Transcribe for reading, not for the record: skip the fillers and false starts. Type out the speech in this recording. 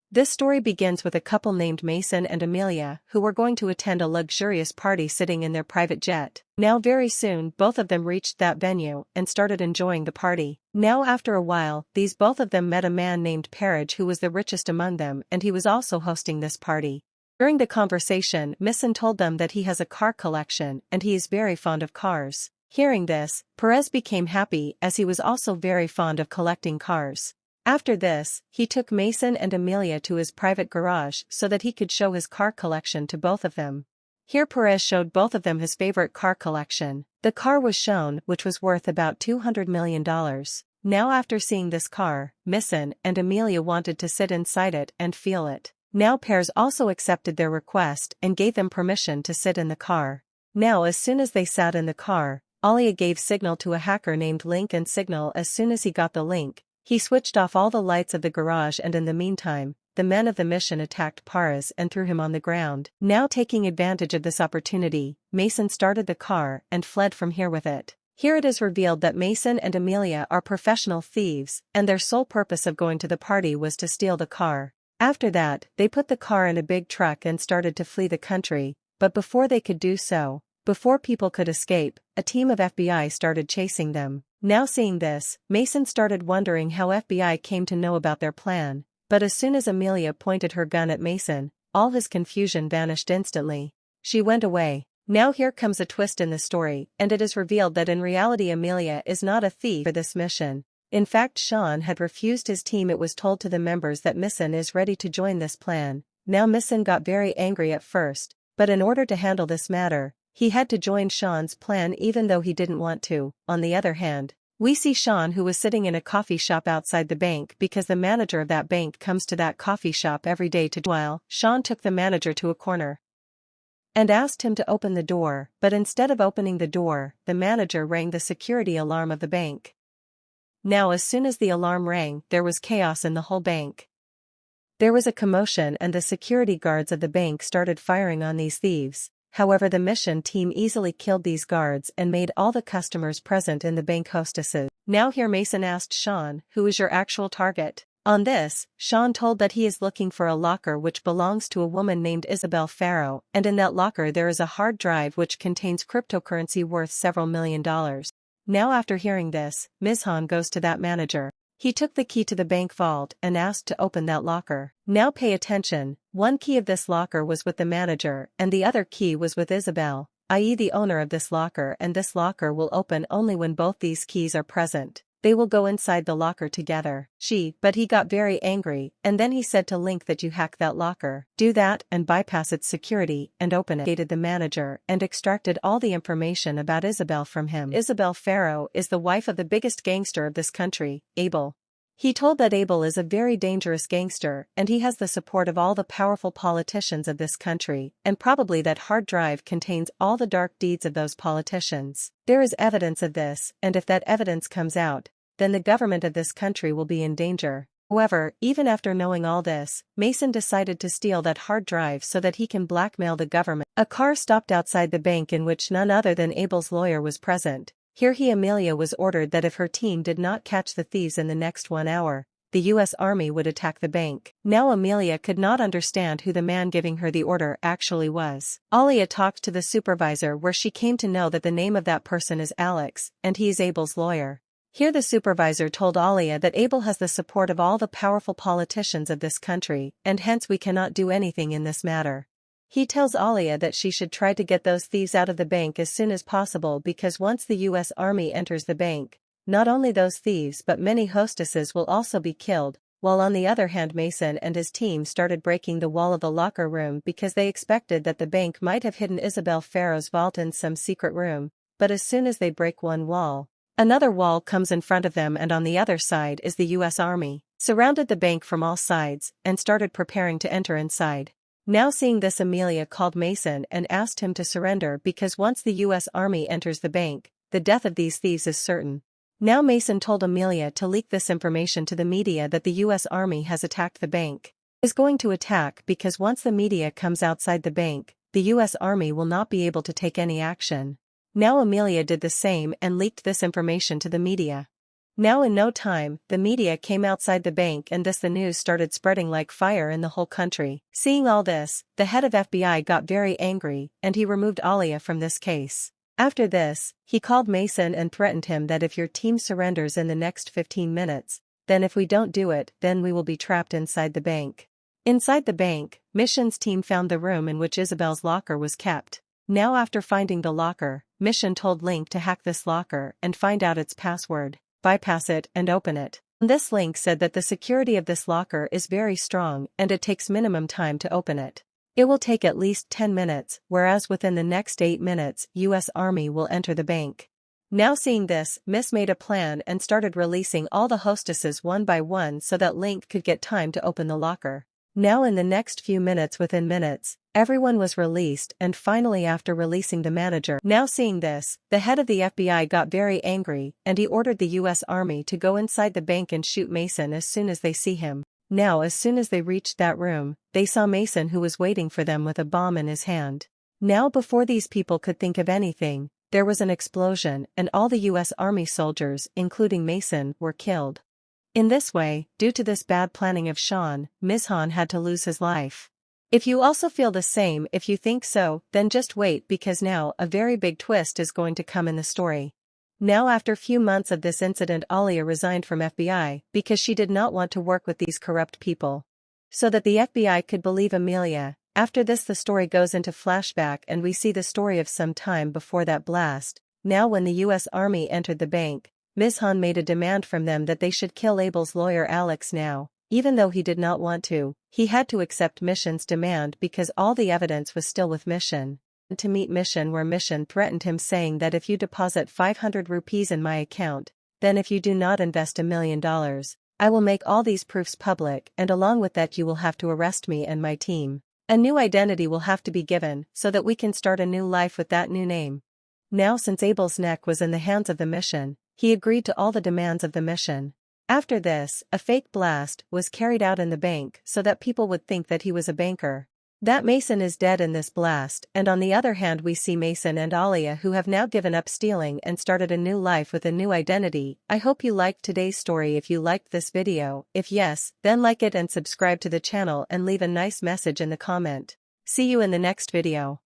This story begins with a couple named Mason and Amelia who were going to attend a luxurious party sitting in their private jet. Now very soon both of them reached that venue and started enjoying the party. Now after a while, both of them met a man named Parrish who was the richest among them, and he was also hosting this party. During the conversation, Mason told them that he has a car collection and he is very fond of cars. Hearing this, Perez became happy as he was also very fond of collecting cars. After this, he took Mason and Amelia to his private garage so that he could show his car collection to both of them. Here Perez showed both of them his favorite car collection. The car was shown, which was worth about $200 million. Now after seeing this car, Mason and Amelia wanted to sit inside it and feel it. Now Perez also accepted their request and gave them permission to sit in the car. Now as soon as they sat in the car, Alia gave signal to a hacker named Link, and signal as soon as he got the link. He switched off all the lights of the garage, and in the meantime, the men of the mission attacked Perez and threw him on the ground. Now taking advantage of this opportunity, Mason started the car and fled from here with it. Here it is revealed that Mason and Amelia are professional thieves, and their sole purpose of going to the party was to steal the car. After that, they put the car in a big truck and started to flee the country, but before they could do so, before people could escape, a team of FBI started chasing them. Now seeing this, Mason started wondering how FBI came to know about their plan, but as soon as Amelia pointed her gun at Mason, all his confusion vanished instantly. She went away. Now here comes a twist in the story, and it is revealed that in reality Amelia is not a thief for this mission. In fact, Shawn had refused his team. It was told to the members that Mason is ready to join this plan. Now Mason got very angry at first, but in order to handle this matter, he had to join Shawn's plan even though he didn't want to. On the other hand, we see Shawn, who was sitting in a coffee shop outside the bank because the manager of that bank comes to that coffee shop every day to while Shawn took the manager to a corner and asked him to open the door, but instead of opening the door, the manager rang the security alarm of the bank. Now as soon as the alarm rang, there was chaos in the whole bank. There was a commotion and the security guards of the bank started firing on these thieves. However, the mission team easily killed these guards and made all the customers present in the bank hostesses. Now here Mason asked Shawn, "Who is your actual target?" On this, Shawn told that he is looking for a locker which belongs to a woman named Isabel Farrow, and in that locker there is a hard drive which contains cryptocurrency worth several $1,000,000. Now after hearing this, Mizhan goes to that manager. He took the key to the bank vault and asked to open that locker. Now pay attention, one key of this locker was with the manager and the other key was with Isabel, i.e. the owner of this locker, and this locker will open only when both these keys are present. They will go inside the locker together. But he got very angry, and then he said to Link that you hack that locker. Do that and bypass its security and open it. Gated the manager and extracted all the information about Isabel from him. Isabel Farrow is the wife of the biggest gangster of this country, Abel. He told that Abel is a very dangerous gangster and he has the support of all the powerful politicians of this country, and probably that hard drive contains all the dark deeds of those politicians. There is evidence of this, and if that evidence comes out, then the government of this country will be in danger. However, even after knowing all this, Mason decided to steal that hard drive so that he can blackmail the government. A car stopped outside the bank in which none other than Abel's lawyer was present. Here Amelia was ordered that if her team did not catch the thieves in the next 1 hour, the U.S. Army would attack the bank. Now Amelia could not understand who the man giving her the order actually was. Alia talked to the supervisor where she came to know that the name of that person is Alex, and he is Abel's lawyer. Here the supervisor told Alia that Abel has the support of all the powerful politicians of this country, and hence we cannot do anything in this matter. He tells Alia that she should try to get those thieves out of the bank as soon as possible, because once the U.S. Army enters the bank, not only those thieves but many hostesses will also be killed, while on the other hand Mason and his team started breaking the wall of the locker room because they expected that the bank might have hidden Isabel Farrow's vault in some secret room, but as soon as they break one wall, another wall comes in front of them, and on the other side is the U.S. Army, surrounded the bank from all sides, and started preparing to enter inside. Now seeing this, Amelia called Mason and asked him to surrender because once the U.S. Army enters the bank, the death of these thieves is certain. Now Mason told Amelia to leak this information to the media that the U.S. Army has attacked the bank. Is going to attack because once the media comes outside the bank, the U.S. Army will not be able to take any action. Now Amelia did the same and leaked this information to the media. Now in no time, the media came outside the bank and thus the news started spreading like fire in the whole country. Seeing all this, the head of FBI got very angry, and he removed Alia from this case. After this, he called Mason and threatened him that if your team surrenders in the next 15 minutes, then if we don't do it, then we will be trapped inside the bank. Inside the bank, Mission's team found the room in which Isabel's locker was kept. Now after finding the locker, Mission told Link to hack this locker and find out its password, bypass it and open it. This link said that the security of this locker is very strong and it takes minimum time to open it. It will take at least 10 minutes, whereas within the next 8 minutes, US Army will enter the bank. Now seeing this, Miss made a plan and started releasing all the hostesses one by one so that Link could get time to open the locker. Now in the next few minutes within minutes, everyone was released and finally after releasing the manager. Now seeing this, the head of the FBI got very angry and he ordered the US Army to go inside the bank and shoot Mason as soon as they see him. Now as soon as they reached that room, they saw Mason who was waiting for them with a bomb in his hand. Now before these people could think of anything, there was an explosion and all the US Army soldiers, including Mason, were killed. In this way, due to this bad planning of Shawn, Mizhan had to lose his life. If you also feel the same, if you think so, then just wait because now a very big twist is going to come in the story. Now after few months of this incident, Alia resigned from FBI because she did not want to work with these corrupt people. So that the FBI could believe Amelia. After this the story goes into flashback and we see the story of some time before that blast. Now when the US Army entered the bank, Mizhan made a demand from them that they should kill Abel's lawyer Alex now. Even though he did not want to, he had to accept Mission's demand because all the evidence was still with Mission. To meet Mission where Mission threatened him saying that if you deposit 500 rupees in my account, then if you do not invest $1 million, I will make all these proofs public and along with that you will have to arrest me and my team. A new identity will have to be given so that we can start a new life with that new name. Now since Abel's neck was in the hands of the Mission, he agreed to all the demands of the Mission. After this, a fake blast was carried out in the bank so that people would think that he was a banker. That Mason is dead in this blast, and on the other hand we see Mason and Alia who have now given up stealing and started a new life with a new identity. I hope you liked today's story. If you liked this video, if yes, then like it and subscribe to the channel and leave a nice message in the comment. See you in the next video.